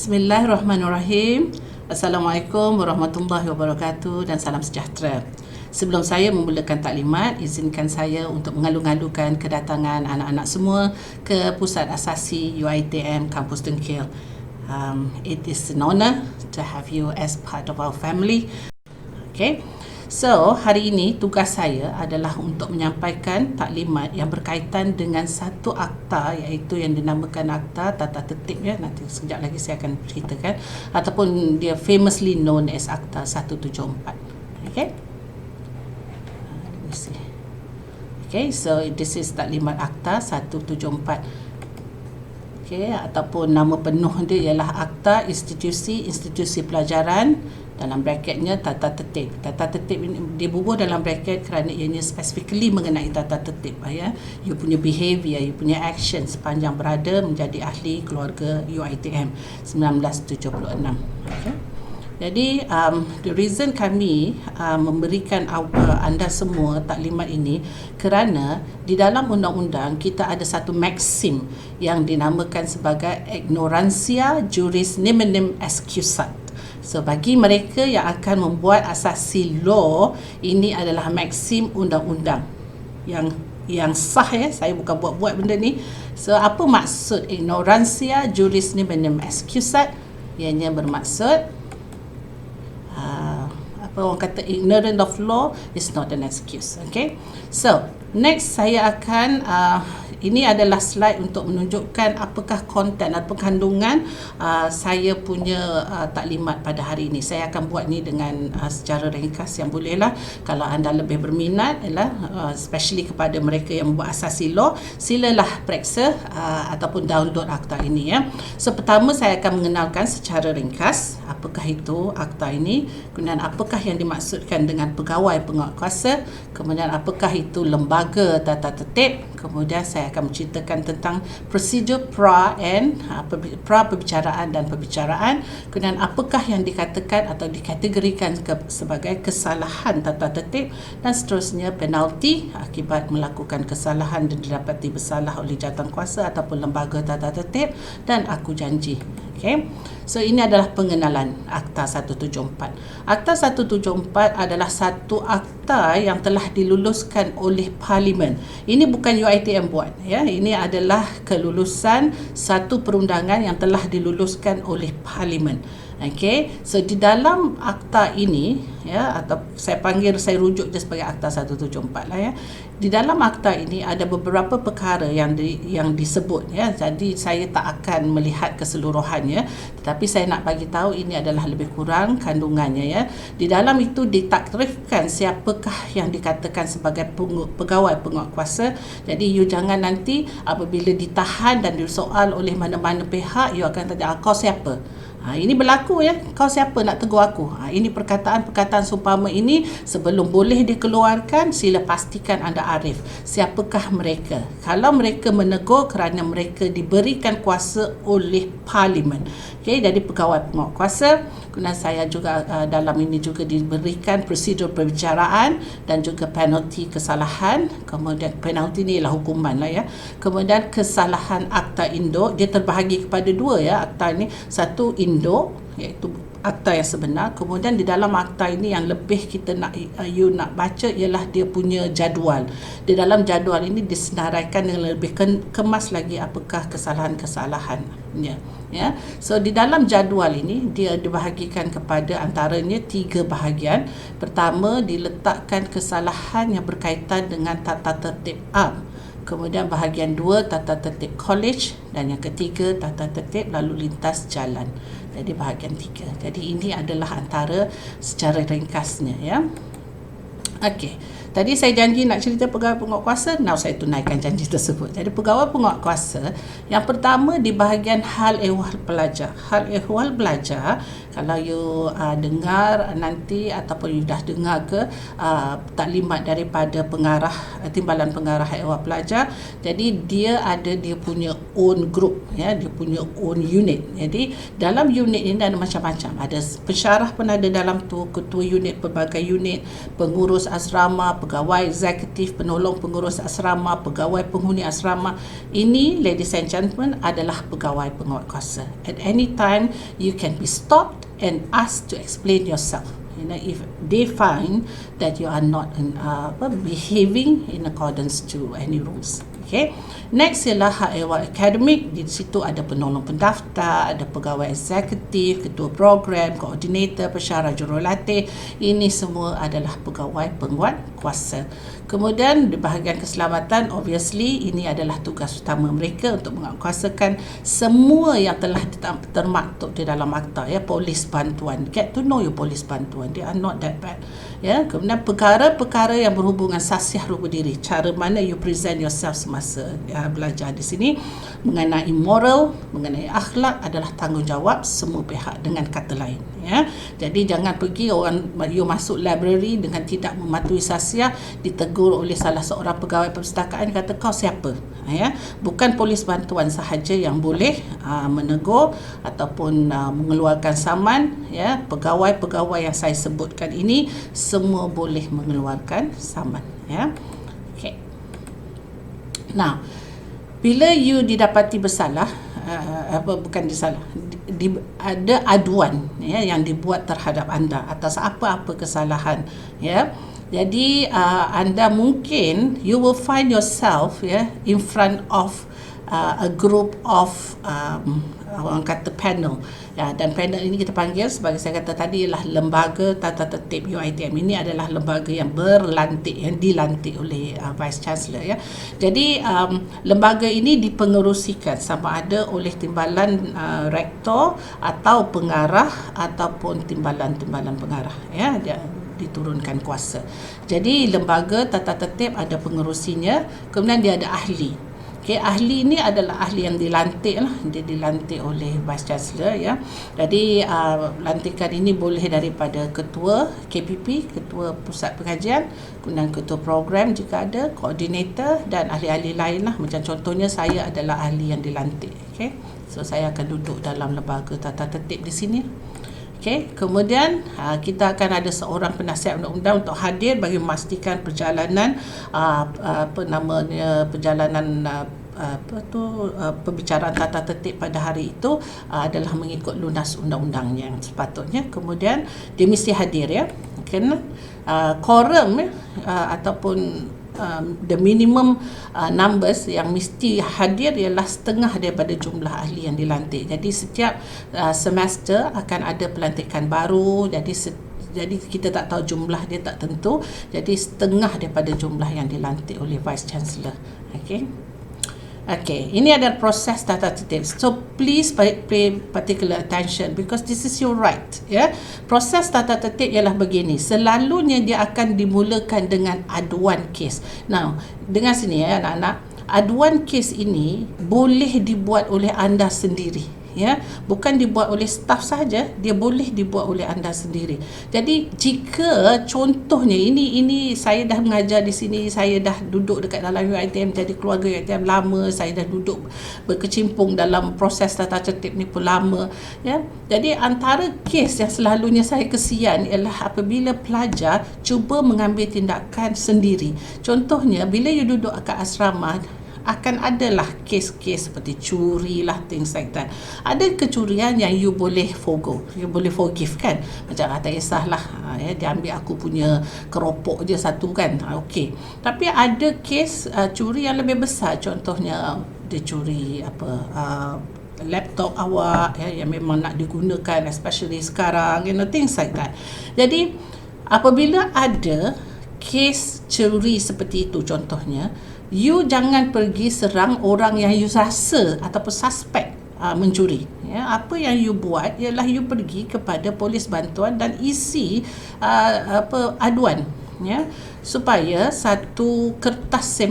Bismillahirrahmanirrahim. Assalamualaikum warahmatullahi wabarakatuh dan salam sejahtera. Sebelum saya memulakan taklimat, izinkan saya untuk mengalu-alukan kedatangan anak-anak semua ke Pusat Asasi UiTM Kampus Dengkil. It is an honor to have you as part of our family. Okay. So, hari ini tugas saya adalah untuk menyampaikan taklimat yang berkaitan dengan satu akta, iaitu yang dinamakan Akta Tata Tertib, ya. Nanti sekejap lagi saya akan ceritakan, ataupun dia famously known as Akta 174. Okay. Let me see. Okay, so this is taklimat Akta 174. Okay, ataupun nama penuh dia ialah Akta Institusi Pelajaran, dalam bracketnya Tata Tertib. Tata Tertib ini dibubuh dalam bracket kerana ianya specifically mengenai tata tertib, ya. You punya behaviour, you punya action sepanjang berada menjadi ahli keluarga UiTM 1976. Okay. Jadi the reason kami memberikan anda semua taklimat ini kerana di dalam undang-undang kita ada satu maksim yang dinamakan sebagai ignorantia juris niminim excusat. So, bagi mereka yang akan membuat asasi law, ini adalah maksim undang-undang yang sah, ya. Saya bukan buat-buat benda ni. So, apa maksud ignorantia juris niminim excusat? Ianya bermaksud apa orang kata, ignorant of law is not an excuse. Okay. So, next saya akan ini adalah slide untuk menunjukkan apakah konten atau kandungan saya punya taklimat pada hari ini. Saya akan buat ni dengan secara ringkas yang bolehlah. Kalau anda lebih berminat, especially kepada mereka yang membuat asasi law, silalah periksa ataupun download akta ini, ya. So, pertama saya akan mengenalkan secara ringkas apakah itu akta ini, kemudian apakah yang dimaksudkan dengan pegawai penguatkuasa, kemudian apakah itu lembaga tata tertib, kemudian saya akan menceritakan tentang prosedur pra perbicaraan dan perbicaraan, kemudian apakah yang dikatakan atau dikategorikan sebagai kesalahan tata tertib, dan seterusnya penalti akibat melakukan kesalahan dan didapati bersalah oleh jawatankuasa ataupun lembaga tata tertib, dan aku janji. Okay. So, ini adalah pengenalan Akta 174. Akta 174 adalah satu akta yang telah diluluskan oleh Parlimen. Ini bukan UiTM buat, ya. Ini adalah kelulusan satu perundangan yang telah diluluskan oleh Parlimen. Okay. So, di dalam akta ini, ya, atau saya rujuk dia sebagai Akta 174 lah, ya. Di dalam akta ini ada beberapa perkara yang disebut, ya. Jadi saya tak akan melihat keseluruhannya, tetapi saya nak bagi tahu ini adalah lebih kurang kandungannya, ya. Di dalam itu ditakrifkan siapakah yang dikatakan sebagai pegawai penguatkuasa. Jadi you jangan nanti apabila ditahan dan disoal oleh mana-mana pihak, you akan tanya, kau siapa? Ini berlaku, ya. Kau siapa nak tegur aku? Ini perkataan seumpama ini sebelum boleh dikeluarkan, sila pastikan anda arif siapakah mereka. Kalau mereka menegur kerana mereka diberikan kuasa oleh Parlimen, okay, jadi pegawai penguatkuasa. Kemudian saya juga dalam ini juga diberikan prosedur perbicaraan dan juga penalti kesalahan. Kemudian penalti ni ialah hukuman lah, ya. Kemudian kesalahan akta induk, dia terbahagi kepada dua, ya, akta ini. Satu induk, iaitu akta yang sebenar. Kemudian di dalam akta ini yang lebih kita nak baca ialah dia punya jadual. Di dalam jadual ini disenaraikan dengan lebih kemas lagi apakah kesalahan-kesalahannya, ya. So, di dalam jadual ini dia dibahagikan kepada antaranya 3 bahagian. Pertama, diletakkan kesalahan yang berkaitan dengan tata tertib am. Kemudian bahagian 2, tata tertib college, dan yang ketiga, tata tertib lalu lintas jalan. Jadi bahagian 3. Jadi ini adalah antara secara ringkasnya, ya. Okey. Tadi saya janji nak cerita pegawai penguatkuasa, now saya tunaikan janji tersebut. Jadi pegawai penguatkuasa, yang pertama di bahagian hal ehwal pelajar. Hal ehwal pelajar, kalau you dengar nanti ataupun you dah dengar ke taklimat daripada pengarah, timbalan pengarah ehwal pelajar, jadi dia punya own group, ya, dia punya own unit. Jadi dalam unit ini ada macam-macam. Ada pensyarah pun ada dalam tu, ketua unit, pelbagai unit, pengurus asrama, pegawai eksekutif, penolong pengurus asrama, pegawai penghuni asrama. Ini, ladies and gentlemen, adalah pegawai penguatkuasa. At any time, you can be stopped and asked to explain yourself. If they find that you are not behaving in accordance to any rules. Okay. Next ialah hak ehwal akademik. Di situ ada penolong pendaftar, ada pegawai eksekutif, ketua program, koordinator, pensyarah jurulatih. Ini semua adalah pegawai penguat kuasa. Kemudian di bahagian keselamatan, obviously ini adalah tugas utama mereka untuk menguatkuasakan semua yang telah termaktub di dalam akta, ya, polis bantuan. Get to know your polis bantuan. They are not that bad. Ya, kemudian perkara-perkara yang berhubungan sasiah rupa diri, cara mana you present yourself semasa belajar di sini, mengenai moral, mengenai akhlak adalah tanggungjawab semua pihak, dengan kata lain, ya. Jadi jangan pergi you masuk library dengan tidak mematuhi sasiah, ditegur oleh salah seorang pegawai perpustakaan, kata kau siapa, ya. Bukan polis bantuan sahaja yang boleh menegur ataupun mengeluarkan saman, ya. Pegawai-pegawai yang saya sebutkan ini semua boleh mengeluarkan saman, ya. Okey. Now, bila you didapati bersalah, ada aduan, ya, yang dibuat terhadap anda atas apa-apa kesalahan, ya. Jadi anda mungkin you will find yourself, ya, in front of a group of orang kata panel, ya, dan panel ini kita panggil sebagai, saya kata tadi, ialah lembaga tata tertib UiTM. Ini adalah lembaga yang dilantik oleh Vice Chancellor, ya. Jadi lembaga ini dipengerusikan sama ada oleh timbalan rektor atau pengarah ataupun timbalan-timbalan pengarah, ya. Dia diturunkan kuasa. Jadi lembaga tata tertib ada pengerusinya, kemudian dia ada ahli. Okay, ahli ini adalah ahli yang dilantik lah. Dia dilantik oleh Vice Chancellor, ya. Jadi lantikan ini boleh daripada ketua KPP, ketua pusat pengajian, kemudian ketua program jika ada, koordinator dan ahli-ahli lain lah. Macam contohnya saya adalah ahli yang dilantik. Okay, so saya akan duduk dalam lembaga tata tertib di sini. Okay, kemudian kita akan ada seorang penasihat undang-undang untuk hadir bagi memastikan perjalanan pembicaraan tata tertib pada hari itu adalah mengikut lunas undang-undang yang sepatutnya. Kemudian dia mesti hadir, ya. Kena quorum, ataupun the minimum numbers yang mesti hadir ialah setengah daripada jumlah ahli yang dilantik. Jadi setiap semester akan ada pelantikan baru, jadi kita tak tahu jumlah dia, tak tentu. Jadi setengah daripada jumlah yang dilantik oleh Vice Chancellor. Okay, ini adalah proses tata tertib. So please pay particular attention because this is your right, ya. Proses tata tertib ialah begini. Selalunya dia akan dimulakan dengan aduan kes. Now, dengar sini, ya, anak-anak. Aduan kes ini boleh dibuat oleh anda sendiri, ya, bukan dibuat oleh staf saja, dia boleh dibuat oleh anda sendiri. Jadi jika contohnya ini saya dah mengajar di sini, saya dah duduk dekat dalam UiTM, jadi keluarga UiTM lama, saya dah duduk berkecimpung dalam proses tata tertib ni pun lama, ya. Jadi antara kes yang selalunya saya kesian ialah apabila pelajar cuba mengambil tindakan sendiri. Contohnya bila you duduk kat asrama, akan adalah kes-kes seperti curi lah, things like that. Ada kecurian yang you boleh forgo, you boleh forgive, kan. Macam tak kisahlah, ya, dia ambil aku punya keropok je satu, kan. Okey. Tapi ada kes curi yang lebih besar. Contohnya dia curi laptop awak, ya, yang memang nak digunakan, especially sekarang, things like that. Jadi apabila ada kes curi seperti itu, contohnya, you jangan pergi serang orang yang you rasa ataupun suspek mencuri, ya. Apa yang you buat ialah you pergi kepada polis bantuan dan isi aduan, ya, supaya satu kertas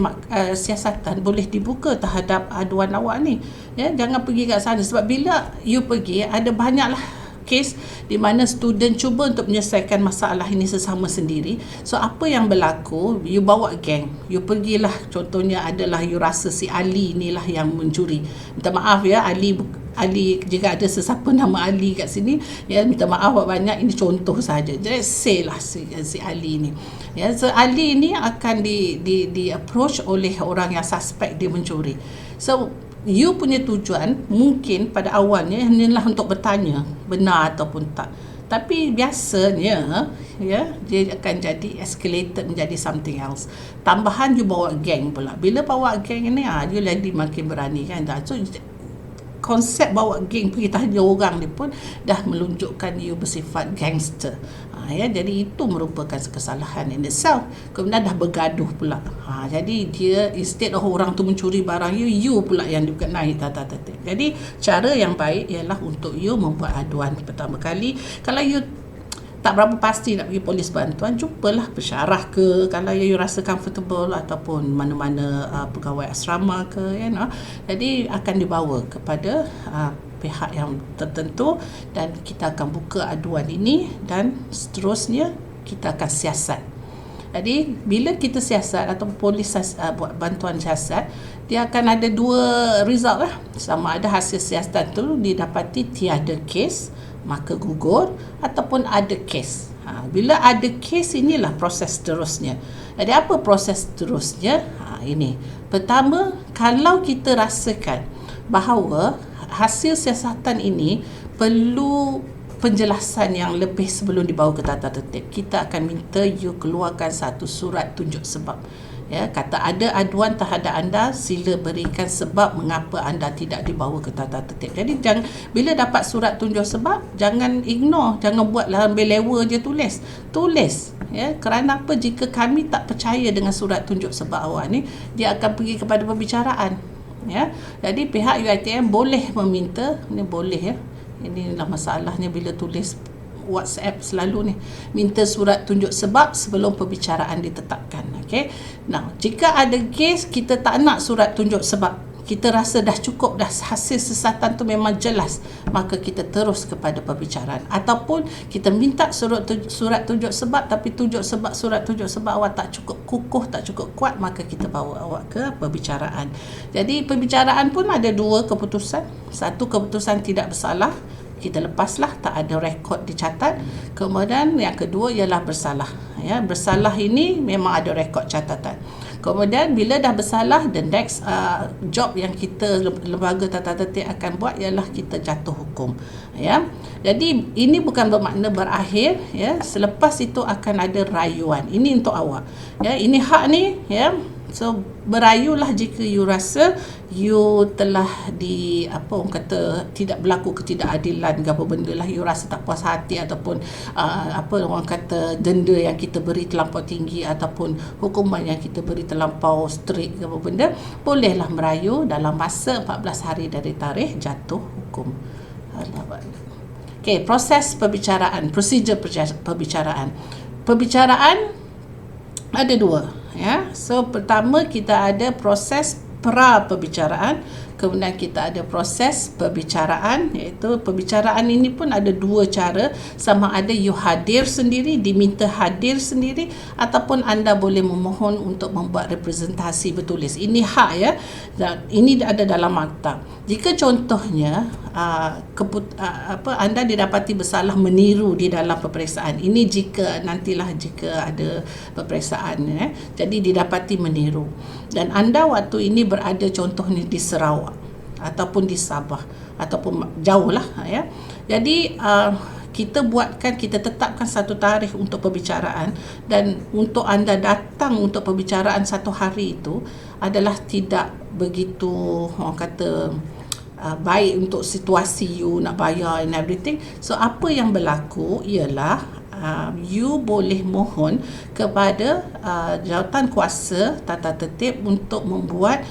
siasatan boleh dibuka terhadap aduan awak ni, ya. Jangan pergi kat sana, sebab bila you pergi ada banyaklah kes di mana student cuba untuk menyelesaikan masalah ini sesama sendiri. So apa yang berlaku, you bawa geng, you pergilah, contohnya adalah you rasa si Ali inilah yang mencuri. Minta maaf, ya, Ali Ali, jika ada sesiapa nama Ali kat sini, ya, minta maaf banyak, ini contoh saja. Jadi say lah si Ali ni. Ya, so Ali ni akan di approach oleh orang yang suspek dia mencuri. So you punya tujuan mungkin pada awalnya hanyalah untuk bertanya benar ataupun tak. Tapi biasanya, ya, dia akan jadi escalated menjadi something else. Tambahan you bawa geng pula. Bila bawa geng ni, you lagi makin berani kan. So konsep bawa geng pergi tanya orang ni pun dah menunjukkan you bersifat gangster. Ya, jadi itu merupakan kesalahan in itself. Kemudian dah bergaduh pula. Jadi dia instead of orang tu mencuri barang you pula yang dikenai tata-tata. Jadi cara yang baik ialah untuk you membuat aduan pertama kali. Kalau you tak berapa pasti nak pergi polis bantuan, jumpalah pensyarah ke, kalau you rasa comfortable, ataupun mana-mana pegawai asrama ke, jadi akan dibawa kepada pihak yang tertentu dan kita akan buka aduan ini dan seterusnya kita akan siasat. Jadi bila kita siasat atau polis buat bantuan siasat, dia akan ada dua result lah. Sama ada hasil siasat tu didapati tiada kes, maka gugur, ataupun ada kes. Bila ada kes, inilah proses seterusnya. Jadi apa proses seterusnya? Ini. Pertama, kalau kita rasakan bahawa hasil siasatan ini perlu penjelasan yang lebih sebelum dibawa ke tata tertib, kita akan minta you keluarkan satu surat tunjuk sebab. Ya, kata ada aduan terhadap anda, sila berikan sebab mengapa anda tidak dibawa ke tata tertib. Jadi bila dapat surat tunjuk sebab, jangan ignore, jangan buatlah ambil lewa je tulis. Ya, kerana apa? Jika kami tak percaya dengan surat tunjuk sebab awak ni, dia akan pergi kepada pembicaraan. Ya, jadi pihak UiTM boleh meminta, ni boleh, ya. Inilah masalahnya bila tulis WhatsApp selalu ni, minta surat tunjuk sebab sebelum perbicaraan ditetapkan. Okey. Nah, jika ada kes kita tak nak surat tunjuk sebab, kita rasa dah cukup, dah hasil siasatan tu memang jelas, maka kita terus kepada perbicaraan. Ataupun kita minta surat tunjuk sebab, tapi surat tunjuk sebab awak tak cukup kukuh, tak cukup kuat, maka kita bawa awak ke perbicaraan. Jadi perbicaraan pun ada dua keputusan. Satu, keputusan tidak bersalah, kita lepaslah, tak ada rekod dicatat. Kemudian yang kedua ialah bersalah. Ya, bersalah ini memang ada rekod catatan. Kemudian bila dah bersalah, the next job yang kita lembaga tata tertib akan buat ialah kita jatuh hukum. Ya, jadi ini bukan bermakna berakhir. Ya, selepas itu akan ada rayuan. Ini untuk awak. Ya, ini hak ni. Ya, so berayulah jika you rasa you telah orang kata tidak berlaku ketidakadilan ke apa benda lah, you rasa tak puas hati, ataupun orang kata denda yang kita beri terlampau tinggi, ataupun hukuman yang kita beri terlampau strict ke apa benda, bolehlah merayu dalam masa 14 hari dari tarikh jatuh hukum. Okey, proses perbicaraan, prosedur perbicaraan. Perbicaraan ada dua. Ya, so pertama kita ada proses pra perbicaraan, kemudian kita ada proses perbicaraan, iaitu perbicaraan ini pun ada dua cara, sama ada you hadir sendiri, diminta hadir sendiri, ataupun anda boleh memohon untuk membuat representasi bertulis. Ini hak, ya, dan ini ada dalam akta. Jika contohnya anda didapati bersalah meniru di dalam peperiksaan, ini jika ada peperiksaan, ya, jadi didapati meniru, dan anda waktu ini berada contohnya di Sarawak ataupun di Sabah ataupun jauh lah, ya. Jadi kita tetapkan satu tarikh untuk perbicaraan, dan untuk anda datang untuk perbicaraan satu hari itu adalah tidak begitu orang kata baik untuk situasi you nak bayar and everything. So apa yang berlaku ialah you boleh mohon kepada jawatan kuasa tata tertib untuk membuat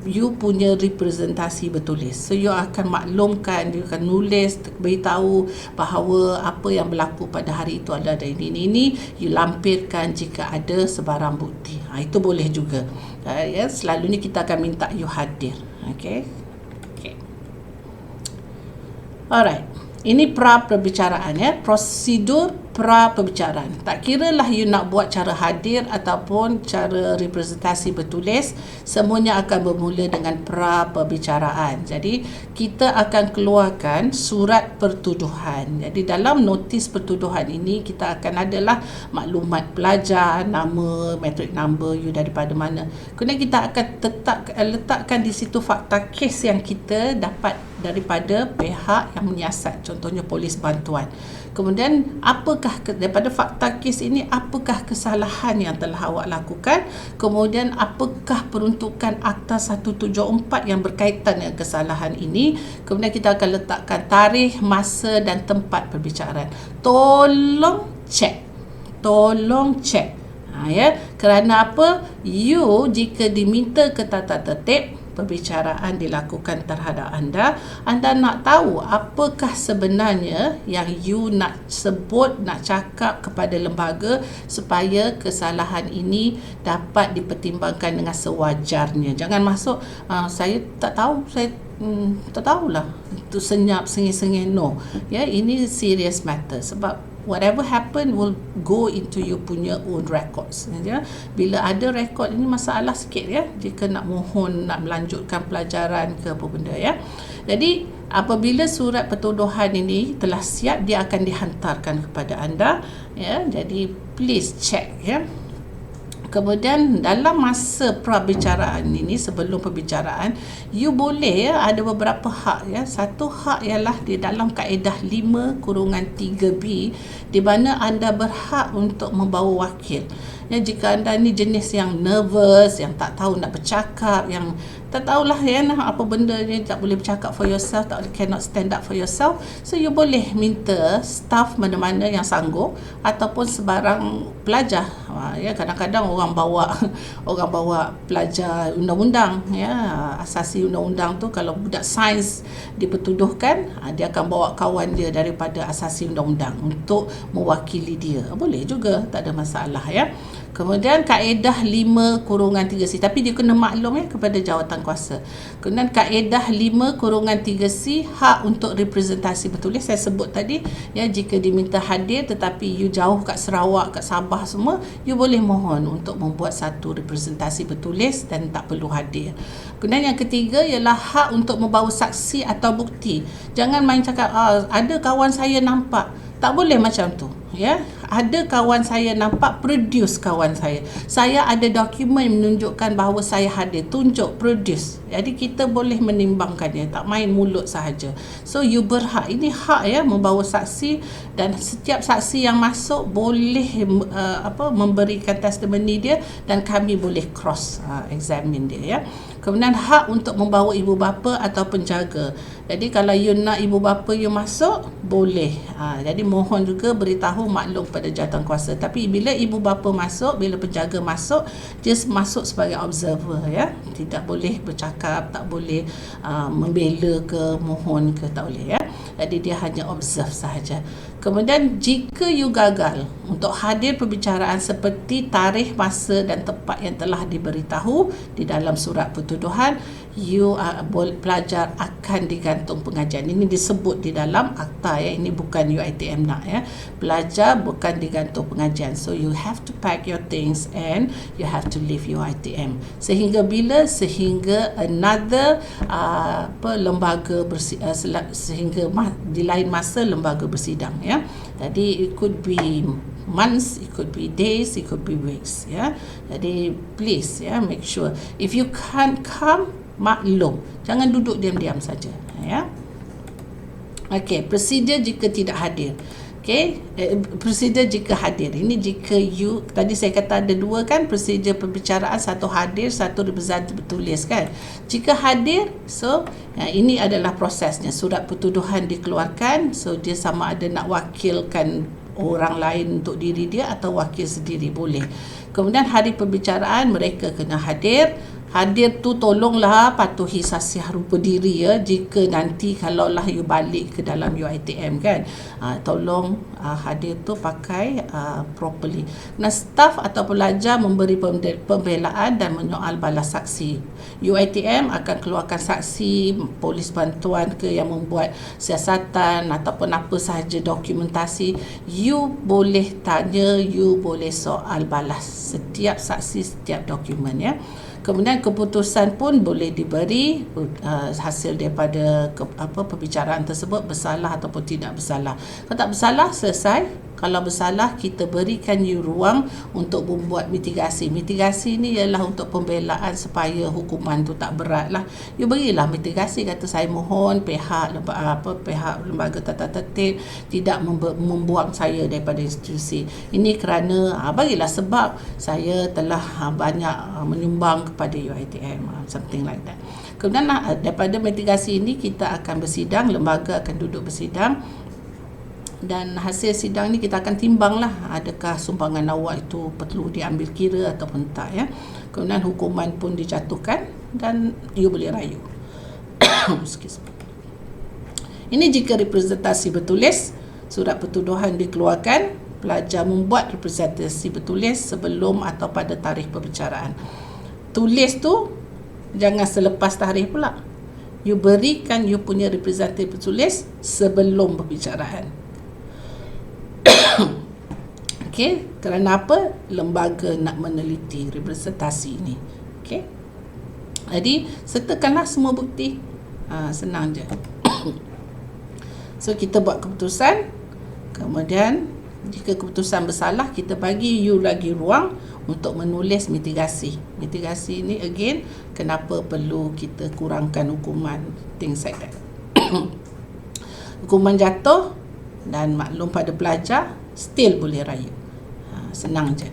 you punya representasi bertulis. So you akan maklumkan, you akan nulis, beritahu bahawa apa yang berlaku pada hari itu ada ini, you lampirkan jika ada sebarang bukti. Itu boleh juga. Ya, selalunya kita akan minta you hadir. Okay. Alright. Ini pra perbicaraan, ya. Prosedur pra perbicaraan. Tak kiralah you nak buat cara hadir ataupun cara representasi bertulis, semuanya akan bermula dengan pra perbicaraan. Jadi kita akan keluarkan surat pertuduhan. Jadi dalam notis pertuduhan ini kita akan adalah maklumat pelajar, nama, matric number you daripada mana. Kemudian kita akan letakkan di situ fakta kes yang kita dapat daripada pihak yang menyiasat, contohnya polis bantuan. Kemudian apakah daripada fakta kes ini, apakah kesalahan yang telah awak lakukan, kemudian apakah peruntukan Akta 174 yang berkaitan dengan kesalahan ini. Kemudian kita akan letakkan tarikh, masa dan tempat perbicaraan. Tolong cek ya. Kerana apa? You jika diminta ke tata tertib perbicaraan dilakukan terhadap anda nak tahu apakah sebenarnya yang you nak sebut, nak cakap kepada lembaga supaya kesalahan ini dapat dipertimbangkan dengan sewajarnya. Jangan masuk saya tak tahu, saya tak tahulah, itu senyap sengih-sengih. No ya, ini serious matter, sebab whatever happen will go into you punya own records ya. Bila ada rekod ini masalah sikit ya, jika nak mohon, nak melanjutkan pelajaran ke apa benda ya. Jadi apabila surat pertuduhan ini telah siap, dia akan dihantarkan kepada anda ya. Jadi please check ya. Kemudian dalam masa perbicaraan ini, sebelum perbicaraan, you boleh ya, ada beberapa hak ya. Satu hak ialah di dalam kaedah 5/3B, di mana anda berhak untuk membawa wakil. Ya, jika anda ni jenis yang nervous, yang tak tahu nak bercakap, yang tak tahulah ya apa benda ni, tak boleh bercakap for yourself, cannot stand up for yourself, so you boleh minta staff mana-mana yang sanggup ataupun sebarang pelajar. Ya, kadang-kadang orang bawa pelajar undang-undang ya, asasi undang-undang tu. Kalau budak sains dipertuduhkan, dia akan bawa kawan dia daripada asasi undang-undang untuk mewakili dia. Boleh juga, tak ada masalah ya. Kemudian kaedah 5/3C, tapi dia kena maklum ya kepada jawatan kuasa. Kemudian kaedah 5/3C, hak untuk representasi bertulis. Saya sebut tadi ya, jika diminta hadir tetapi you jauh kat Sarawak, kat Sabah semua, you boleh mohon untuk membuat satu representasi bertulis dan tak perlu hadir. Kemudian yang ketiga ialah hak untuk membawa saksi atau bukti. Jangan main cakap ada kawan saya nampak. Tak boleh macam tu ya. Ada kawan saya nampak, produce kawan saya. Saya ada dokumen menunjukkan bahawa saya hadir, tunjuk, produce. Jadi kita boleh menimbangkannya, tak main mulut sahaja. So you berhak, ini hak ya, membawa saksi, dan setiap saksi yang masuk boleh memberikan testimoni dia dan kami boleh cross examine dia ya. Kemudian hak untuk membawa ibu bapa atau penjaga. Jadi kalau you nak ibu bapa you masuk, boleh. Jadi mohon juga beritahu maklum pada jawatankuasa. Tapi bila ibu bapa masuk, bila penjaga masuk, dia masuk sebagai observer ya. Tidak boleh bercakap, tak boleh membela ke, mohon ke, tak boleh ya. Jadi dia hanya observe sahaja. Kemudian jika you gagal untuk hadir perbicaraan seperti tarikh, masa dan tempat yang telah diberitahu di dalam surat pertuduhan, you pelajar akan digantung pengajian. Ini disebut di dalam akta ya. Ini bukan UiTM nak ya. Pelajar bukan digantung pengajian. So you have to pack your things and you have to leave UiTM. Sehingga bila? Sehingga another lembaga sehingga di lain masa lembaga bersidang ya. Jadi it could be months, it could be days, it could be weeks ya. Jadi please ya, make sure if you can't come, maklum, jangan duduk diam-diam saja ya. Okey, prosedur jika tidak hadir. Okey, prosedur jika hadir. Ini jika you, tadi saya kata ada dua kan prosedur perbicaraan, satu hadir, satu representatif bertulis kan. Jika hadir, so ini adalah prosesnya. Surat pertuduhan dikeluarkan, so dia sama ada nak wakilkan orang lain untuk diri dia atau wakil sendiri, boleh. Kemudian hari perbicaraan mereka kena hadir. hadir tu tolonglah patuhi sasiah rupa diri ya, jika nanti kalaulah you balik ke dalam UiTM kan, tolong hadir tu pakai properly. Nah, staf atau pelajar memberi pembelaan dan menyoal balas saksi. UiTM akan keluarkan saksi, polis bantuan ke yang membuat siasatan ataupun apa sahaja dokumentasi. You boleh tanya, you boleh soal balas setiap saksi, setiap dokumen ya. Kemudian keputusan pun boleh diberi hasil daripada perbicaraan tersebut, bersalah ataupun tidak bersalah. Kalau tak bersalah, selesai. Kalau bersalah, kita berikan you ruang untuk membuat mitigasi. Mitigasi ni ialah untuk pembelaan supaya hukuman tu tak berat lah. You berilah mitigasi, kata saya mohon pihak lembaga tata tertib tidak membuang saya daripada institusi ini kerana bagilah sebab saya telah banyak menyumbang kepada UiTM, something like that. Kemudian daripada mitigasi ini kita akan bersidang, lembaga akan duduk bersidang, dan hasil sidang ni kita akan timbang lah adakah sumbangan awak itu perlu diambil kira ataupun tak ya. Kemudian hukuman pun dijatuhkan dan you boleh rayu. Ini jika representasi bertulis, surat pertuduhan dikeluarkan, pelajar membuat representasi bertulis sebelum atau pada tarikh perbicaraan. Tulis tu jangan selepas tarikh pula. You berikan you punya representasi bertulis sebelum perbicaraan. Okey, kerana apa? Lembaga nak meneliti representasi ini. Okey. Jadi, sertakanlah semua bukti. Senang je. So, kita buat keputusan. Kemudian, jika keputusan bersalah, kita bagi you lagi ruang untuk menulis mitigasi. Mitigasi ni again, kenapa perlu kita kurangkan hukuman, things like that. Hukuman jatuh dan maklum pada pelajar, still boleh rayu. Senang je.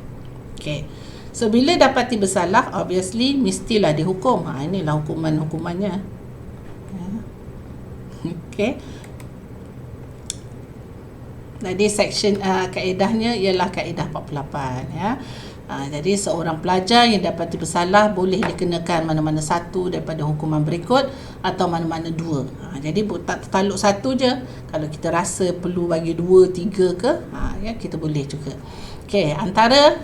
Okay. So, bila dapati bersalah, obviously, mestilah dihukum. Inilah hukuman-hukumannya. Okay. Jadi, section kaedahnya ialah kaedah 48. Ya. Jadi, seorang pelajar yang dapati bersalah boleh dikenakan mana-mana satu daripada hukuman berikut atau mana-mana dua. Jadi, tak tertaluk satu je. Kalau kita rasa perlu bagi 2, 3 ke, ya, kita boleh juga. Okey, antara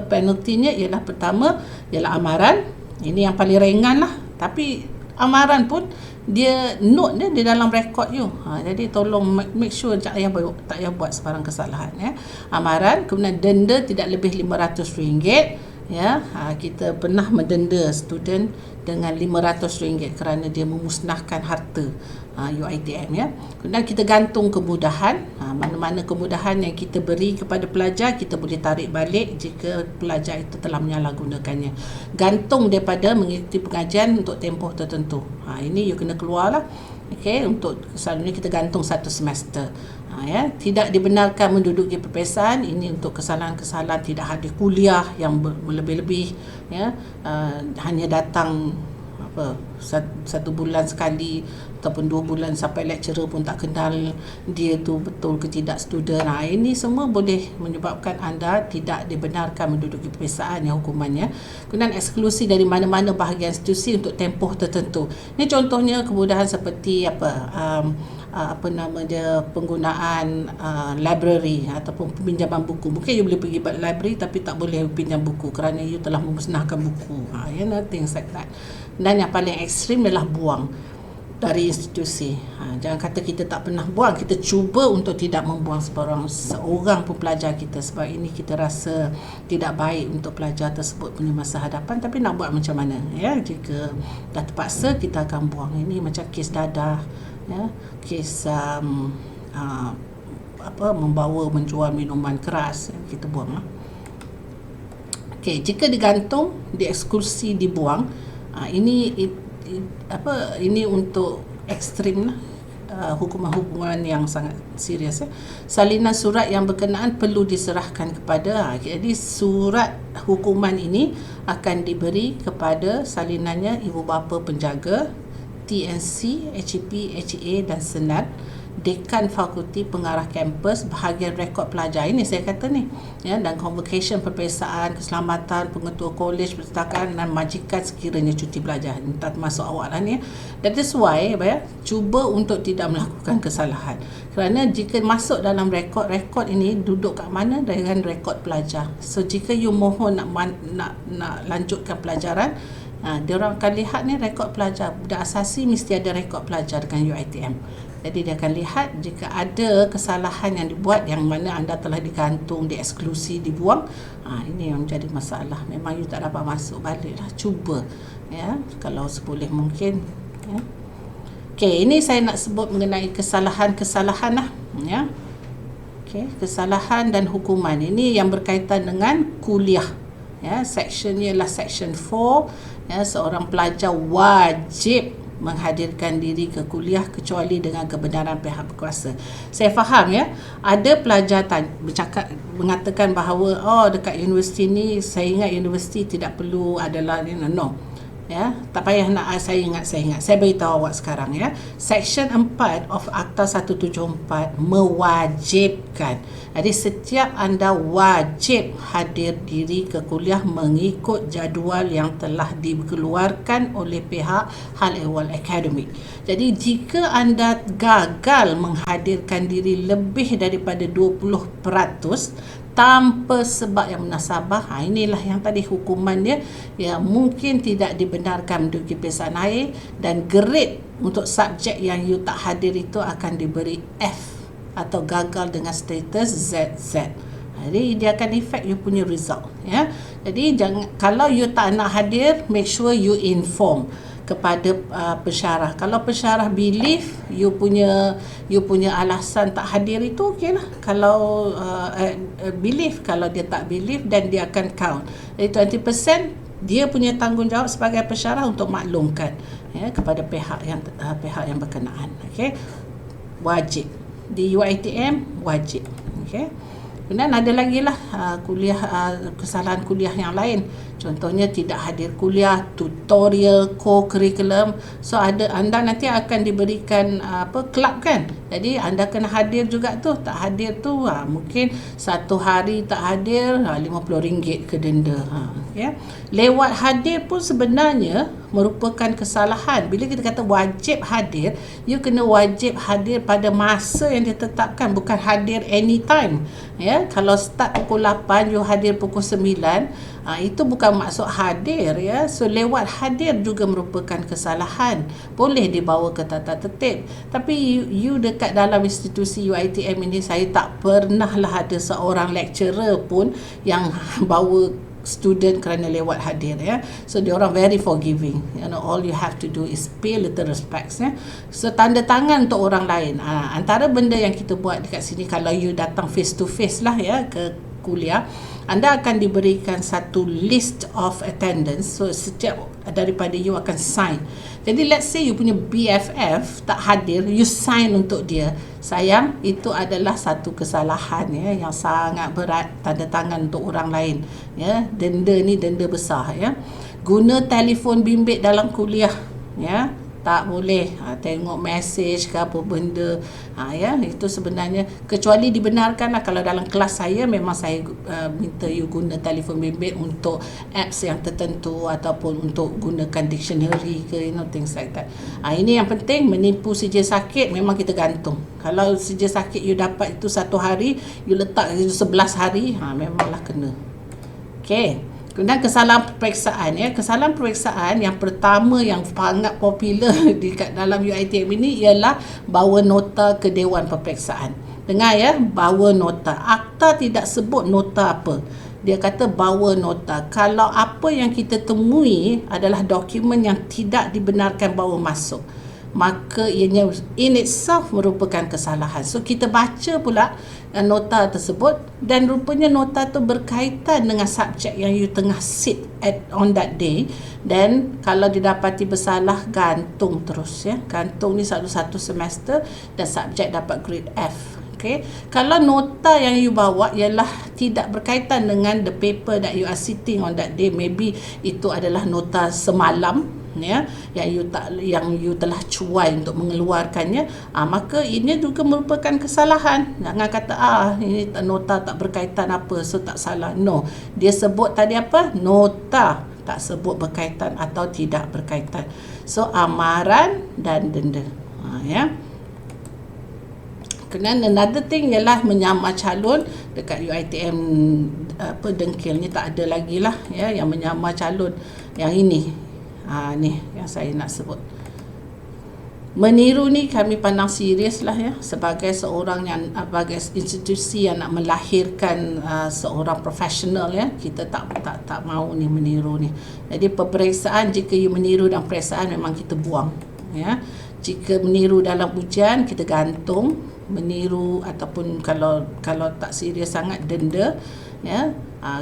penaltinya ialah pertama ialah amaran. Ini yang paling ringan lah. Tapi amaran pun dia note dia di dalam rekod you. Jadi tolong make sure tak payah buat sebarang kesalahan ya. Amaran, kemudian denda tidak lebih RM500 ya. Kita pernah mendenda student dengan RM500 kerana dia memusnahkan harta UiTM ya. Kemudian kita gantung kemudahan, mana-mana kemudahan yang kita beri kepada pelajar kita boleh tarik balik jika pelajar itu telah menyalahgunakannya. Gantung daripada mengikuti pengajian untuk tempoh tertentu. Ini you kena keluar lah. Okey, untuk selalunya kita gantung 1 semester. Ya, tidak dibenarkan menduduki perpesaan. Ini untuk kesalahan-kesalahan tidak hadir kuliah yang berlebih-lebih ya. Hanya datang satu bulan sekali ataupun 2 bulan sampai lecturer pun tak kenal dia tu betul ke tidak student. Ini semua boleh menyebabkan anda tidak dibenarkan menduduki perpesaan yang hukumannya. Kemudian eksklusi dari mana-mana bahagian institusi untuk tempoh tertentu. Ini contohnya kemudahan seperti penggunaan library ataupun pinjaman buku. Mungkin you boleh pergi library tapi tak boleh pinjam buku kerana you telah memusnahkan buku. Things like that. Dan yang paling ekstrim adalah buang dari institusi. Jangan kata kita tak pernah buang, kita cuba untuk tidak membuang seorang pun pelajar kita, sebab ini kita rasa tidak baik untuk pelajar tersebut punya masa hadapan. Tapi nak buat macam mana ya, jika dah terpaksa kita akan buang. Ini macam kes dadah ya, kes membawa menjual minuman keras, kita buang lah. Okey, jika digantung, dieksekusi, dibuang, ini untuk ekstrim lah, hukuman-hukuman yang sangat serius ya. Salinan surat yang berkenaan perlu diserahkan kepada jadi surat hukuman ini akan diberi kepada salinannya ibu bapa penjaga, TNC, HEP, HEA dan Senat. dekan fakulti, pengarah kampus, bahagian rekod pelajar. Ini saya kata ni, ya, dan convocation, peperiksaan, keselamatan, pengetua kolej, perpustakaan dan majikan sekiranya cuti belajar. Ini tak termasuk awak lah ni. That is why cuba untuk tidak melakukan kesalahan. Kerana jika masuk dalam rekod ini duduk kat mana? Dengan rekod pelajar. So jika you mohon nak lanjutkan pelajaran, dia orang akan lihat ni rekod pelajar. Budak asasi mesti ada rekod pelajar dengan UiTM. Jadi dia akan lihat jika ada kesalahan yang dibuat yang mana anda telah digantung, dieksklusi, dibuang, ini yang menjadi masalah. Memang you tak dapat masuk balik lah. Cuba, ya, kalau seboleh mungkin, ya. Okey, ini saya nak sebut mengenai kesalahan-kesalahan lah, ya. Okey, kesalahan dan hukuman ini yang berkaitan dengan kuliah, ya. Sectionnya ialah section 4, ya. Seorang pelajar wajib menghadirkan diri ke kuliah kecuali dengan kebenaran pihak berkuasa. Saya faham, ya, ada pelajar mengatakan bahawa dekat universiti ni, saya ingat universiti tidak perlu adalah no. Ya, tak payah nak saya ingat. Saya beritahu awak sekarang, ya. Section 4 of Akta 174 mewajibkan. Jadi setiap anda wajib hadir diri ke kuliah mengikut jadual yang telah dikeluarkan oleh pihak hal ehwal akademik. Jadi jika anda gagal menghadirkan diri lebih daripada 20% tanpa sebab yang munasabah, inilah yang tadi hukuman dia, ya, mungkin tidak dibenarkan menduduki peperiksaan akhir, dan grade untuk subjek yang you tak hadir itu akan diberi F atau gagal dengan status ZZ. Jadi dia akan affect you punya result, ya. Jadi kalau you tak nak hadir, make sure you inform kepada pensyarah. Kalau pensyarah believe you punya alasan tak hadir itu, okey lah. Kalau believe, kalau dia tak believe, dan dia akan count. Jadi 20% dia punya tanggungjawab sebagai pensyarah untuk maklumkan, ya, kepada pihak yang berkenaan. Okey, wajib di UiTM, wajib. Okey. Kemudian ada lagi lah kesalahan kuliah yang lain. Contohnya tidak hadir kuliah, tutorial, co-curriculum. So anda nanti akan diberikan kelab kan. Jadi anda kena hadir juga tu. Tak hadir tu mungkin satu hari tak hadir RM50 ke denda. Ya. Lewat hadir pun sebenarnya merupakan kesalahan. Bila kita kata wajib hadir, you kena wajib hadir pada masa yang ditetapkan, bukan hadir anytime. Ya, kalau start pukul 8, you hadir pukul 9, itu bukan maksud hadir, ya. So lewat hadir juga merupakan kesalahan. Boleh dibawa ke tata tertib. Tapi you dekat dalam institusi UiTM ini, saya tak pernah lah ada seorang lecturer pun yang bawa student kerana lewat hadir, ya. So dia orang very forgiving. You know, all you have to do is pay little respects, ya. So tanda tangan untuk orang lain. Antara benda yang kita buat dekat sini, kalau you datang face to face lah, ya, ke kuliah, anda akan diberikan satu list of attendance. So setiap daripada you akan sign. Jadi let's say you punya BFF tak hadir, you sign untuk dia. Sayang, itu adalah satu kesalahan, ya, yang sangat berat, tanda tangan untuk orang lain, ya. Denda ni denda besar, ya. Guna telefon bimbit dalam kuliah, ya. Tak boleh tengok mesej ke apa benda, ya. Itu sebenarnya, kecuali dibenarkan lah. Kalau dalam kelas saya, memang saya minta you guna telefon bimbit untuk apps yang tertentu, ataupun untuk gunakan dictionary ke, you know, things like that. Ini yang penting. Menipu sijil sakit, memang kita gantung. Kalau sijil sakit you dapat itu 1 hari, you letak itu 11 hari, memanglah kena. Okey. Kemudian kesalahan peperiksaan, ya. Kesalahan peperiksaan yang pertama yang sangat popular di dalam UiTM ini ialah bawa nota ke Dewan Peperiksaan. Dengar, ya, bawa nota. Akta tidak sebut nota apa. Dia kata bawa nota. Kalau apa yang kita temui adalah dokumen yang tidak dibenarkan bawa masuk, maka ianya in itself merupakan kesalahan. So kita baca pula nota tersebut, dan rupanya nota tu berkaitan dengan subjek yang you tengah sit on that day, dan kalau didapati bersalah, gantung terus, ya. Gantung ni satu semester, dan subjek dapat grade F. Okay. Kalau nota yang you bawa ialah tidak berkaitan dengan the paper that you are sitting on that day, maybe itu adalah nota semalam, ya, yang you telah cuai untuk mengeluarkannya, maka ini juga merupakan kesalahan. Jangan kata ini nota tak berkaitan apa, so tak salah. No, dia sebut tadi apa? Nota tak sebut berkaitan atau tidak berkaitan. So amaran dan denda. Ya. Kemudian another thing ialah menyamar calon dekat UiTM Dengkil ni tak ada lagi lah ya, yang menyamar calon yang ini. Ni yang saya nak sebut. Meniru ni kami pandang serius lah ya, sebagai seorang yang sebagai institusi yang nak melahirkan seorang profesional ya, kita tak mau ni meniru ni. Jadi peperiksaan, jika you meniru dalam periksaan memang kita buang ya. Jika meniru dalam ujian kita gantung, meniru ataupun kalau tak serius sangat denda ya.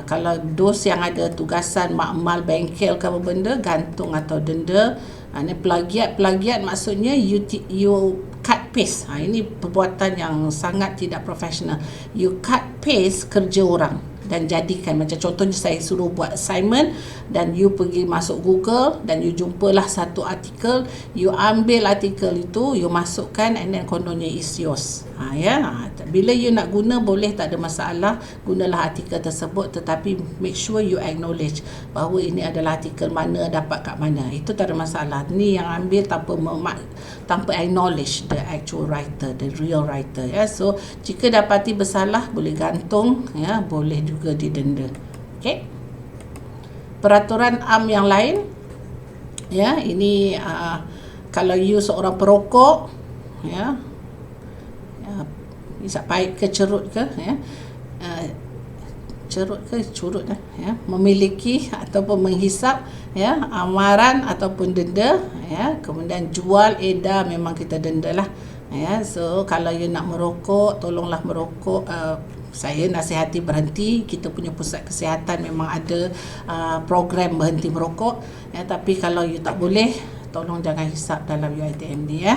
Kalau dos yang ada tugasan makmal bengkel ke apa benda, gantung atau denda. Ini plagiat maksudnya you cut paste. Ini perbuatan yang sangat tidak profesional. You cut paste kerja orang dan jadikan, macam contohnya saya suruh buat assignment dan you pergi masuk Google dan you jumpalah satu artikel, you ambil artikel itu, you masukkan and then kononnya is yours. Bila you nak guna boleh, tak ada masalah, gunalah artikel tersebut, tetapi make sure you acknowledge bahawa ini adalah artikel mana, dapat kat mana. Itu tak ada masalah. Ni yang ambil tanpa acknowledge the actual writer, the real writer ya. So jika dapati bersalah boleh gantung ya, boleh juga didenda. Okey. Peraturan yang lain ya, ini kalau you seorang perokok ya, isap paip ke cerut ke ya, cerut ke curut ya, memiliki ataupun menghisap ya, amaran ataupun denda ya. Kemudian jual edar memang kita denda lah ya. So kalau you nak merokok, tolonglah merokok, saya nasihati berhenti. Kita punya pusat kesihatan memang ada program berhenti merokok ya. Tapi kalau you tak boleh, tolong jangan hisap dalam UiTM ni ya.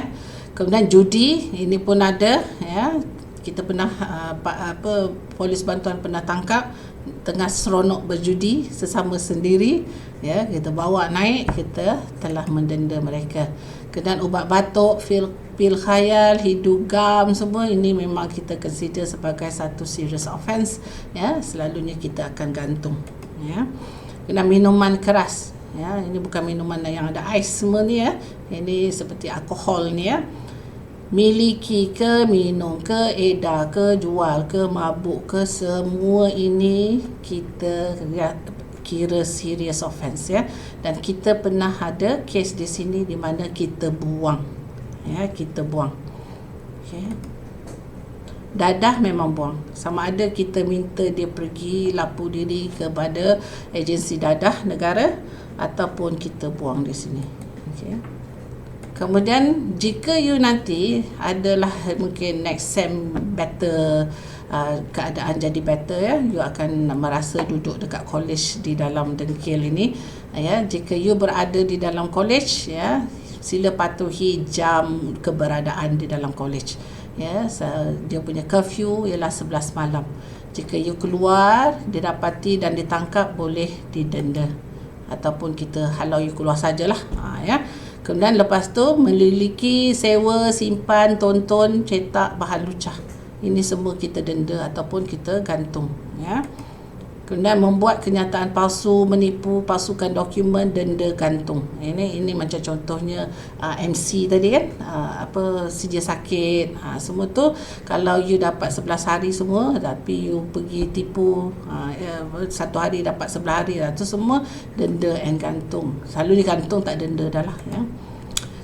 Kemudian judi, ini pun ada ya. Kita pernah polis bantuan pernah tangkap tengah seronok berjudi sesama sendiri ya, kita bawa naik, kita telah mendenda mereka. Kemudian ubat batuk, pil khayal, hidu gam, semua ini memang kita consider sebagai satu serious offence ya, selalunya kita akan gantung ya. Kemudian minuman keras ya, ini bukan minuman yang ada ais semua ni ya, ini seperti alkohol ni ya. Miliki ke, minum ke, edar ke, jual ke, mabuk ke, semua ini kita kira serious offence ya. Dan kita pernah ada kes di sini di mana kita buang ya, kita buang. Okey. Dadah memang buang. Sama ada kita minta dia pergi lapu diri kepada agensi dadah negara ataupun kita buang di sini. Okey. Kemudian jika you nanti adalah mungkin next sem better, keadaan jadi better ya, you akan merasa duduk dekat college di dalam Dengkil ini ya. Jika you berada di dalam college ya, sila patuhi jam keberadaan di dalam college ya. Dia punya curfew ialah 11 malam. Jika you keluar didapati dan ditangkap, boleh didenda ataupun kita halau you keluar sajalah ya. Kemudian lepas tu memiliki, sewa, simpan, tonton, cetak bahan lucah, ini semua kita denda ataupun kita gantung ya. Kemudian membuat kenyataan palsu, menipu, palsukan dokumen, denda gantung. Ini macam contohnya MC tadi kan, sedia sakit, semua tu kalau you dapat 11 hari semua tapi you pergi tipu satu hari dapat 11 hari lah, tu semua denda and gantung. Selalu digantung, tak denda dah lah ya.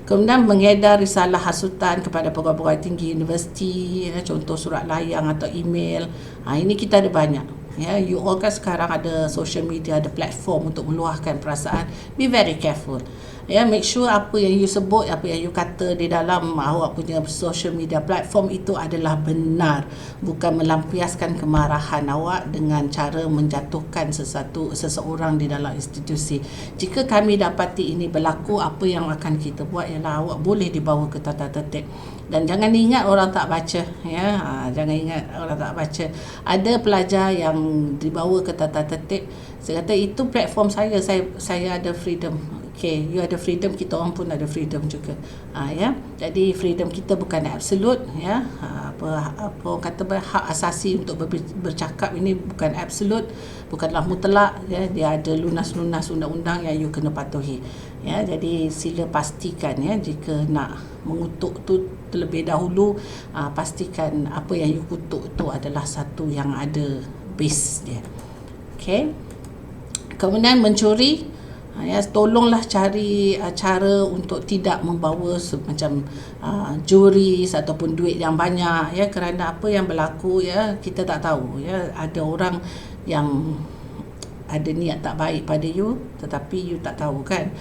Kemudian mengedar risalah hasutan kepada pegawai tinggi universiti ya, contoh surat layang atau email. Ini kita ada banyak ya. You all kan sekarang ada social media, ada platform untuk meluahkan perasaan. Be very careful ya, make sure apa yang you sebut, apa yang you kata di dalam awak punya social media platform itu adalah benar, bukan melampiaskan kemarahan awak dengan cara menjatuhkan seseorang di dalam institusi. Jika kami dapati ini berlaku, apa yang akan kita buat ialah awak boleh dibawa ke tata tertib. Dan jangan ingat orang tak baca ya, jangan ingat orang tak baca. Ada pelajar yang dibawa ke tata tertib, saya kata itu platform saya ada freedom. Okay, you ada freedom, kita orang pun ada freedom juga. Ya, jadi freedom kita bukan absolute, ya. Apa orang kata, hak asasi untuk bercakap ini bukan absolute, bukanlah mutlak, ya. Dia ada lunas-lunas undang-undang yang you kena patuhi. Ya, jadi sila pastikan, ya, jika nak mengutuk tu terlebih dahulu, pastikan apa yang you kutuk tu adalah satu yang ada base dia. Okay. Kemudian mencuri, ya, tolonglah cari cara untuk tidak membawa macam juris ataupun duit yang banyak, ya, kerana apa yang berlaku, ya, kita tak tahu, ya, ada orang yang ada niat tak baik pada you tetapi you tak tahu kan.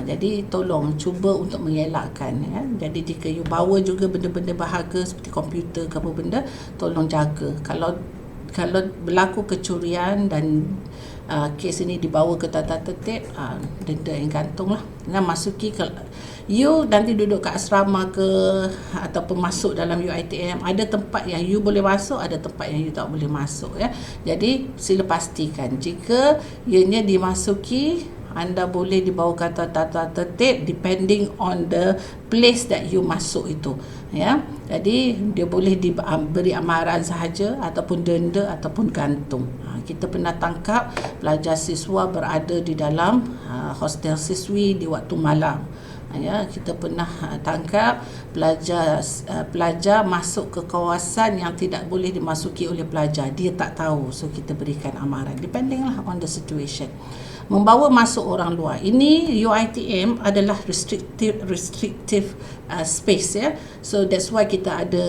Jadi tolong cuba untuk mengelakkan, ya. Jadi jika you bawa juga benda-benda berharga seperti komputer ke apa benda, tolong jaga. Kalau berlaku kecurian dan kes ini dibawa ke tata tertib, denda yang gantung lah. Dan masuki, you nanti duduk kat asrama ke ataupun masuk dalam UiTM, ada tempat yang you boleh masuk, ada tempat yang you tak boleh masuk, ya. Jadi sila pastikan jika ianya dimasuki, anda boleh dibawa ke tata tertib depending on the place that you masuk itu, ya. Jadi dia boleh diberi amaran sahaja ataupun denda ataupun gantung. Kita pernah tangkap pelajar siswa berada di dalam hostel siswi di waktu malam. Ya, kita pernah tangkap pelajar masuk ke kawasan yang tidak boleh dimasuki oleh pelajar. Dia tak tahu, so kita berikan amaran. Depending lah on the situation. Membawa masuk orang luar, ini UiTM adalah restrictive space, ya. So that's why kita ada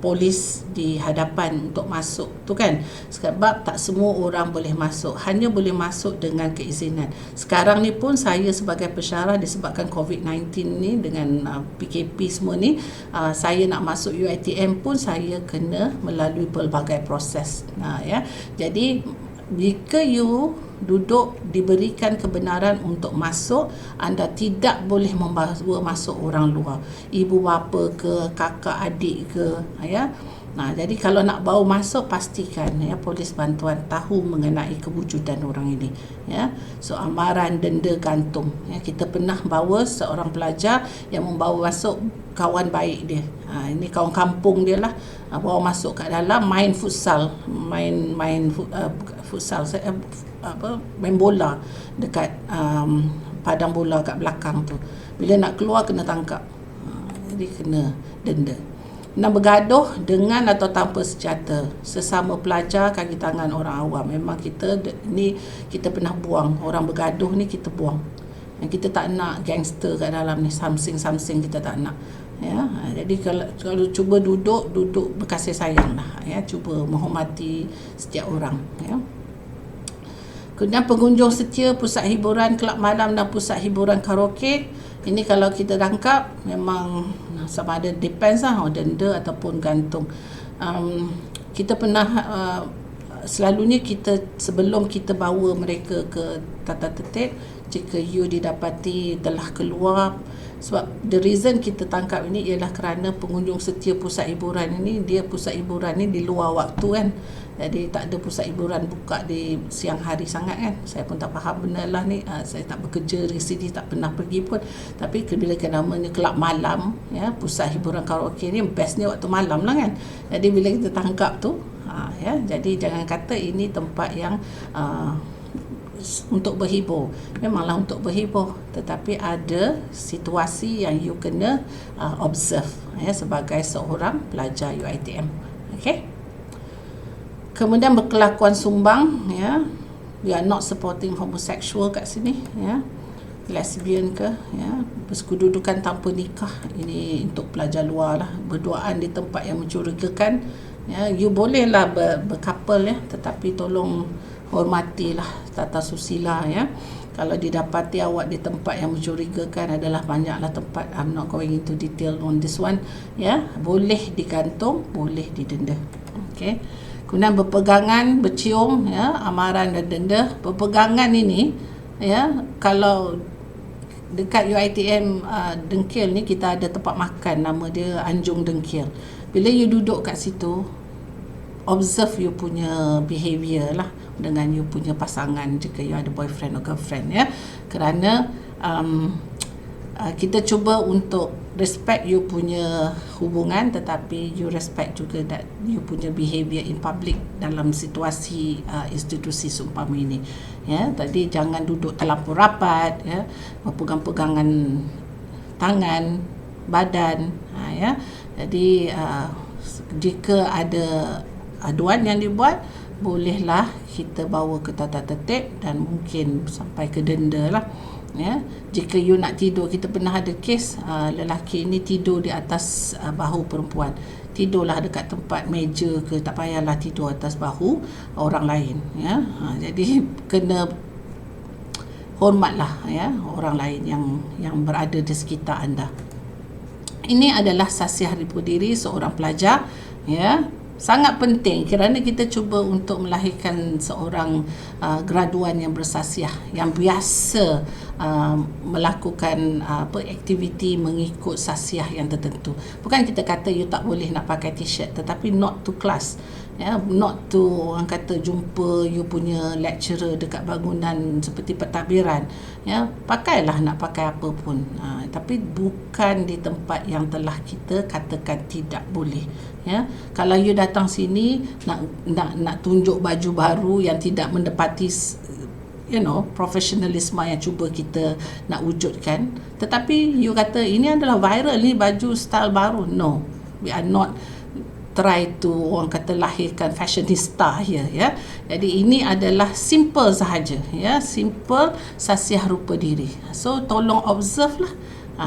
polis di hadapan untuk masuk tu kan, sebab tak semua orang boleh masuk, hanya boleh masuk dengan keizinan. Sekarang ni pun saya sebagai pensyarah, disebabkan COVID-19 ni dengan PKP semua ni, saya nak masuk UiTM pun saya kena melalui pelbagai proses. Ya, jadi jika you duduk diberikan kebenaran untuk masuk, anda tidak boleh membawa masuk orang luar, ibu bapa ke, kakak adik ke, ya. Jadi kalau nak bawa masuk, pastikan, ya, polis bantuan tahu mengenai kewujudan orang ini, ya. So amaran, denda, gantung, ya. Kita pernah bawa seorang pelajar yang membawa masuk kawan baik dia, ini kawan kampung dia lah, bawa masuk kat dalam main futsal, futsal, main bola dekat padang bola kat belakang tu. Bila nak keluar kena tangkap, jadi kena denda. Nak bergaduh dengan atau tanpa senjata, sesama pelajar, kaki tangan orang awam. Memang kita pernah buang orang bergaduh ni, kita buang. Yang kita tak nak gangster kat dalam ni, samsing kita tak nak, ya. Jadi kalau cuba duduk berkasih sayang lah, ya. Cuba menghormati setiap orang, ya. Kemudian pengunjung setia pusat hiburan, kelab malam dan pusat hiburan karaoke, ini kalau kita tangkap memang sama ada depends lah, denda ataupun gantung. Kita pernah selalunya sebelum kita bawa mereka ke tata tertib, jika you didapati telah keluar, sebab the reason kita tangkap ini ialah kerana pengunjung setia pusat hiburan ini, pusat hiburan ni di luar waktu kan. Jadi tak ada pusat hiburan buka di siang hari sangat kan. Saya pun tak faham benda lah ni. Saya tak bekerja di sini, tak pernah pergi pun. Tapi bila namanya kelab malam, ya, pusat hiburan karaoke ni bestnya waktu malam lah kan. Jadi bila kita tangkap tu, ya, jadi jangan kata ini tempat yang untuk berhibur. Memanglah untuk berhibur, tetapi ada situasi yang you kena observe, ya, sebagai seorang pelajar UiTM. Okey. Kemudian berkelakuan sumbang, ya. We are not supporting homosexual kat sini, ya. Lesbian ke, ya. Persekududukan tanpa nikah, ini untuk pelajar luar lah. Berduaan di tempat yang mencurigakan, ya. You bolehlah berkapal, ya, tetapi tolong hormatilah tata susila, ya. Kalau didapati awak di tempat yang mencurigakan, adalah banyaklah tempat, I'm not going into detail on this one, ya. Boleh digantung, boleh didenda. Okey. Kemudian berpegangan, bercium, ya, amaran dan denda. Berpegangan ini, ya, kalau dekat UiTM Dengkil ni kita ada tempat makan, nama dia Anjung Dengkil. Bila you duduk kat situ, observe you punya behaviour lah. dengan you punya pasangan jika you ada boyfriend atau girlfriend, ya. Kerana kita cuba untuk respect you punya hubungan, tetapi you respect juga that you punya behavior in public dalam situasi institusi seumpama ini, ya. Tadi jangan duduk terlampau rapat, ya, berpegang-pegangan tangan, badan, ya. Jadi jika ada aduan yang dibuat, bolehlah kita bawa ke tata tertib dan mungkin sampai ke denda lah, ya. Jika you nak tidur, kita pernah ada kes lelaki ini tidur di atas bahu perempuan. Tidurlah dekat tempat meja ke, tak payahlah tidur atas bahu orang lain, ya. Jadi kena hormatlah, ya, orang lain yang berada di sekitar anda. Ini adalah sasiah rupa diri seorang pelajar, ya. Sangat penting kerana kita cuba untuk melahirkan seorang graduan yang bersasiah, yang biasa melakukan aktiviti mengikut sasiah yang tertentu. Bukan kita kata you tak boleh nak pakai t-shirt, tetapi not to class, ya, not to orang kata jumpa you punya lecturer dekat bangunan seperti pentadbiran, ya, pakailah nak pakai apa pun, tapi bukan di tempat yang telah kita katakan tidak boleh, ya. Kalau you datang sini nak tunjuk baju baru yang tidak mendapati profesionalisme yang cuba kita nak wujudkan, tetapi you kata ini adalah viral, ni baju style baru. No, we are not try to orang kata lahirkan fashionista here, ya. Jadi ini adalah simple sahaja, ya, simple sasiah rupa diri. So tolong observe lah,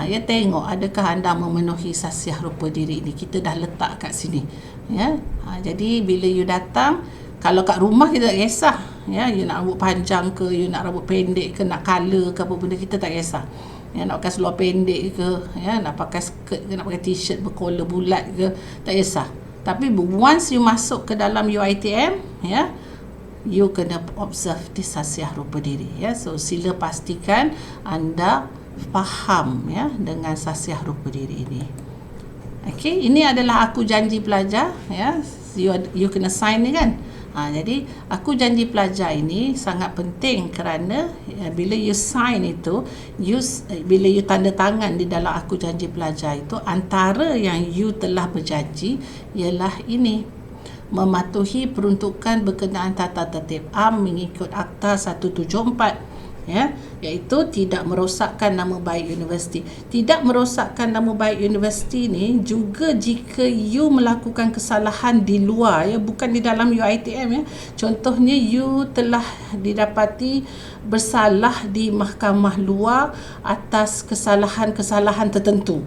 ya, tengok adakah anda memenuhi sasiah rupa diri ini. Kita dah letak kat sini, ya. Jadi bila you datang, kalau kat rumah kita tak kisah, ya, you nak rambut panjang ke, you nak rambut pendek ke, nak colour ke apa benda, kita tak kisah, ya, nak pakai seluar pendek ke, ya, nak pakai skirt ke, nak pakai t-shirt berkolor bulat ke, tak kisah. Tapi once you masuk ke dalam UiTM, ya, you kena observe di sasiah rupa diri, ya. So sila pastikan anda faham, ya, dengan sasiah rupa diri ini. Okey, ini adalah aku janji pelajar, ya. You kena sign ni kan. Jadi aku janji pelajar ini sangat penting kerana bila you sign itu, bila you tanda tangan di dalam aku janji pelajar itu, antara yang you telah berjanji ialah ini: mematuhi peruntukan berkenaan tata tertib am mengikut Akta 174, ya, iaitu tidak merosakkan nama baik universiti. Tidak merosakkan nama baik universiti ni juga jika you melakukan kesalahan di luar, ya, bukan di dalam UiTM, ya. Contohnya you telah didapati bersalah di mahkamah luar atas kesalahan-kesalahan tertentu.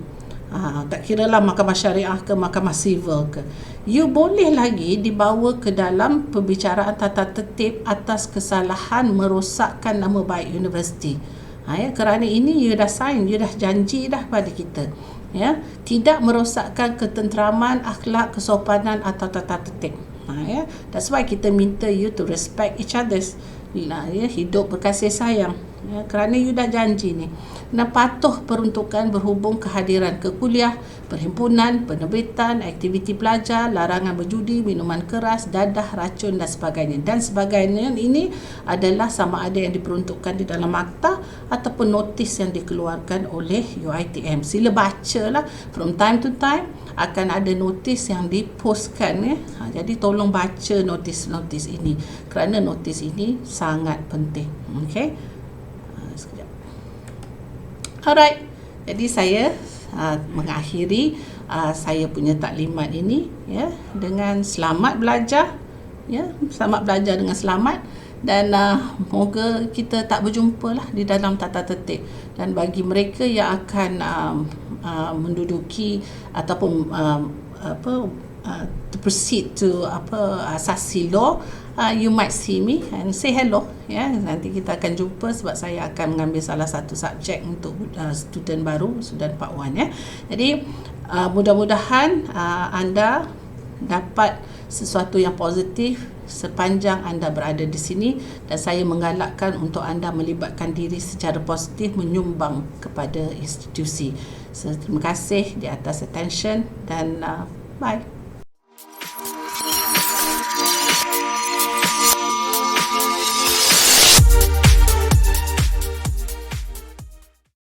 Tak kira lah mahkamah syariah ke mahkamah sivil ke, you boleh lagi dibawa ke dalam pembicaraan tata tertib atas kesalahan merosakkan nama baik universiti. Ya, kerana ini you dah sign, you dah janji dah pada kita, ya, tidak merosakkan ketenteraman, akhlak, kesopanan atau tata tertib. Ya, that's why kita minta you to respect each others, ya, hidup berkasih sayang, ya, kerana you dah janji ni. Kena patuh peruntukan berhubung kehadiran ke kuliah, perhimpunan, penerbitan, aktiviti pelajar, larangan berjudi, minuman keras, dadah, racun dan sebagainya. Dan sebagainya ini adalah sama ada yang diperuntukkan di dalam akta ataupun notis yang dikeluarkan oleh UiTM. Sila bacalah, from time to time akan ada notis yang dipostkan, ya. Jadi tolong baca notis-notis ini kerana notis ini sangat penting. Okey. Sekejap. Alright. Jadi saya mengakhiri saya punya taklimat ini, ya, dengan selamat belajar, ya, selamat belajar dengan selamat, dan moga kita tak berjumpa lah di dalam tata tertib. Dan bagi mereka yang akan menduduki ataupun to proceed to asasi law, you might see me and say hello, ya. Nanti kita akan jumpa sebab saya akan mengambil salah satu subjek untuk student baru, student part 1, ya. Jadi mudah-mudahan anda dapat sesuatu yang positif sepanjang anda berada di sini, dan saya menggalakkan untuk anda melibatkan diri secara positif menyumbang kepada institusi. So, terima kasih di atas attention dan bye.